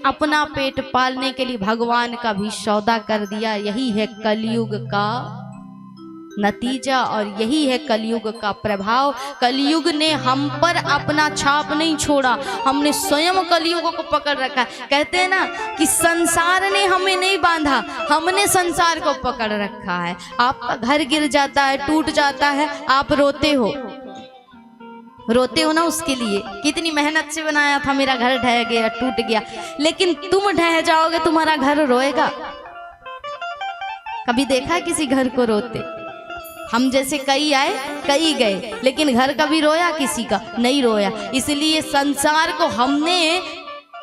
अपना पेट पालने के लिए भगवान का भी सौदा कर दिया। यही है कलयुग का नतीजा और यही है कलयुग का प्रभाव। कलयुग ने हम पर अपना छाप नहीं छोड़ा, हमने स्वयं कलयुग को पकड़ रखा। कहते हैं ना कि संसार ने हमें नहीं बांधा, हमने संसार को पकड़ रखा है। आपका घर गिर जाता है, टूट जाता है, आप रोते हो ना उसके लिए, कितनी मेहनत से बनाया था, मेरा घर ढह गया, टूट गया। लेकिन तुम ढह जाओगे, तुम्हारा घर रोएगा? कभी देखा किसी घर को रोते? हम जैसे कई आए कई गए, लेकिन घर कभी रोया? किसी का नहीं रोया। इसलिए संसार को हमने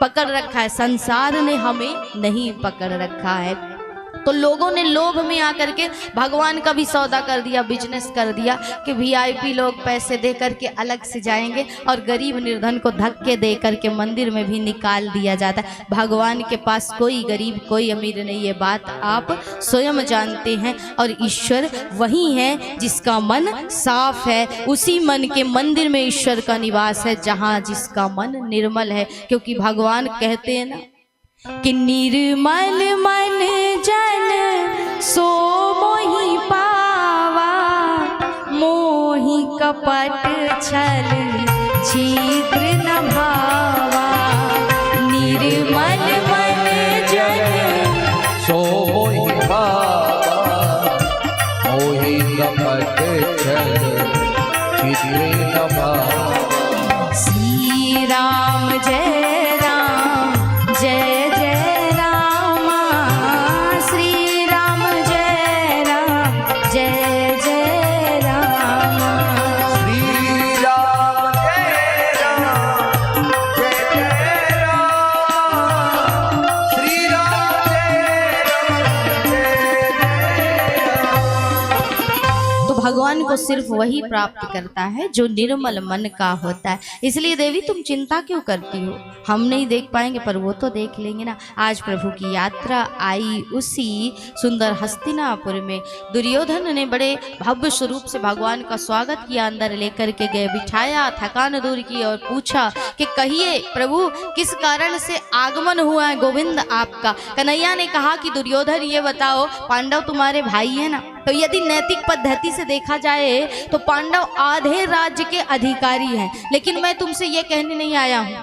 पकड़ रखा है, संसार ने हमें नहीं पकड़ रखा है। तो लोगों ने लोभ में आकर के भगवान का भी सौदा कर दिया, बिजनेस कर दिया कि वीआईपी लोग पैसे दे करके अलग से जाएंगे और गरीब निर्धन को धक्के दे करके मंदिर में भी निकाल दिया जाता है। भगवान के पास कोई गरीब कोई अमीर नहीं, ये बात आप स्वयं जानते हैं। और ईश्वर वही है जिसका मन साफ है, उसी मन के मंदिर में ईश्वर का निवास है, जहाँ जिसका मन निर्मल है। क्योंकि भगवान कहते हैं ना कि निर्मल मन जन सो मोहि पावा, मोहि कपट छल छिद्र न भावा। निर्मल मन जन सो मोहि पावा, मोहि कपट छल छिद्र न भावा। श्री राम जय राम जय भगवान को सिर्फ वही प्राप्त करता है जो निर्मल मन का होता है। इसलिए देवी तुम चिंता क्यों करती हो? हम नहीं देख पाएंगे पर वो तो देख लेंगे ना। आज प्रभु की यात्रा आई उसी सुंदर हस्तिनापुर में। दुर्योधन ने बड़े भव्य स्वरूप से भगवान का स्वागत किया, अंदर लेकर के गए, बिठाया, थकान दूर की और पूछा कि कहिए प्रभु किस कारण से आगमन हुआ है गोविंद आपका? कन्हैया ने कहा कि दुर्योधन ये बताओ, पांडव तुम्हारे भाई है ना, तो यदि नैतिक पद्धति से देखा जाए तो पांडव आधे राज्य के अधिकारी हैं। लेकिन मैं तुमसे ये कहने नहीं आया हूं,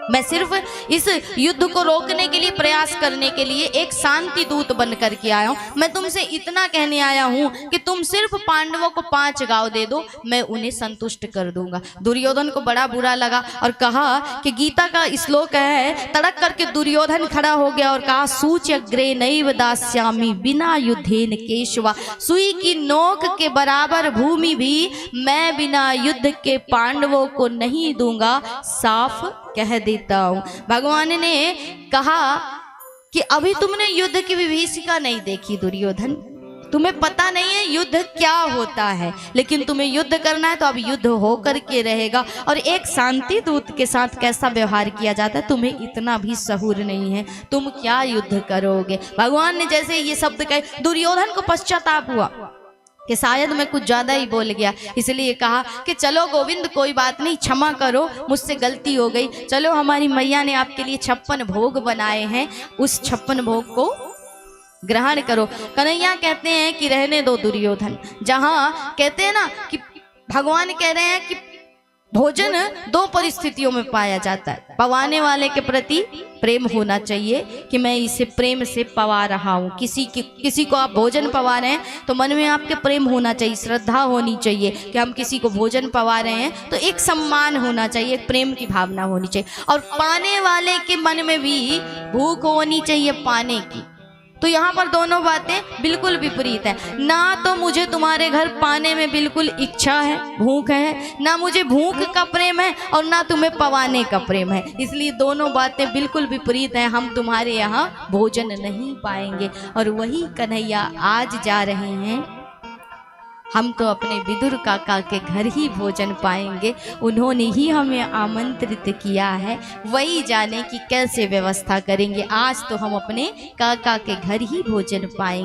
मैं सिर्फ इस युद्ध को रोकने के लिए, प्रयास करने के लिए एक शांति दूत बन करके आया हूं। मैं तुमसे इतना कहने आया हूं कि तुम सिर्फ पांडवों को 5 गांव दे दो, मैं उन्हें संतुष्ट कर दूंगा। दुर्योधन को बड़ा बुरा लगा और कहा कि गीता का श्लोक है, तड़क करके दुर्योधन खड़ा हो गया और कहा सूच्यग्रे नैव दास्यामि बिना युद्धेन केशवा। सुई की नोक के बराबर भूमि भी मैं बिना युद्ध के पांडवों को नहीं दूंगा, साफ कह देता हूं। भगवान ने कहा कि अभी तुमने युद्ध की विभीषिका नहीं देखी दुर्योधन, तुम्हें पता नहीं है युद्ध क्या होता है, लेकिन तुम्हें युद्ध करना है तो अब युद्ध हो करके रहेगा। और एक शांति दूत के साथ कैसा व्यवहार किया जाता है तुम्हें इतना भी सहूर नहीं है, तुम क्या युद्ध करोगे? भगवान ने जैसे ये शब्द कहे, दुर्योधन को पश्चाताप हुआ कि शायद मैं कुछ ज्यादा ही बोल गया, इसलिए कहा कि चलो गोविंद कोई बात नहीं, क्षमा करो, मुझसे गलती हो गई। चलो हमारी मैया ने आपके लिए 56 भोग बनाए हैं, उस 56 भोग को ग्रहण करो। कन्हैया कहते हैं कि रहने दो दुर्योधन। जहां कहते हैं ना कि भगवान कह रहे हैं कि भोजन 2 परिस्थितियों में पाया जाता है। पवाने वाले के प्रति प्रेम होना चाहिए कि मैं इसे प्रेम से पवा रहा हूँ। किसी को आप भोजन पवा रहे हैं तो मन में आपके प्रेम होना चाहिए, श्रद्धा होनी चाहिए कि हम किसी को भोजन पवा रहे हैं, तो एक सम्मान होना चाहिए, एक प्रेम की भावना होनी चाहिए। और पाने वाले के मन में भी भूख होनी चाहिए पाने की। तो यहाँ पर दोनों बातें बिल्कुल विपरीत है। ना तो मुझे तुम्हारे घर पाने में बिल्कुल इच्छा है, भूख है, ना मुझे भूख का प्रेम है और ना तुम्हें पवाने का प्रेम है। इसलिए दोनों बातें बिल्कुल विपरीत हैं। हम तुम्हारे यहाँ भोजन नहीं पाएंगे। और वही कन्हैया आज जा रहे हैं, हम तो अपने विदुर काका के घर ही भोजन पाएंगे। उन्होंने ही हमें आमंत्रित किया है, वही जाने की कैसे व्यवस्था करेंगे। आज तो हम अपने काका के घर ही भोजन पाएंगे।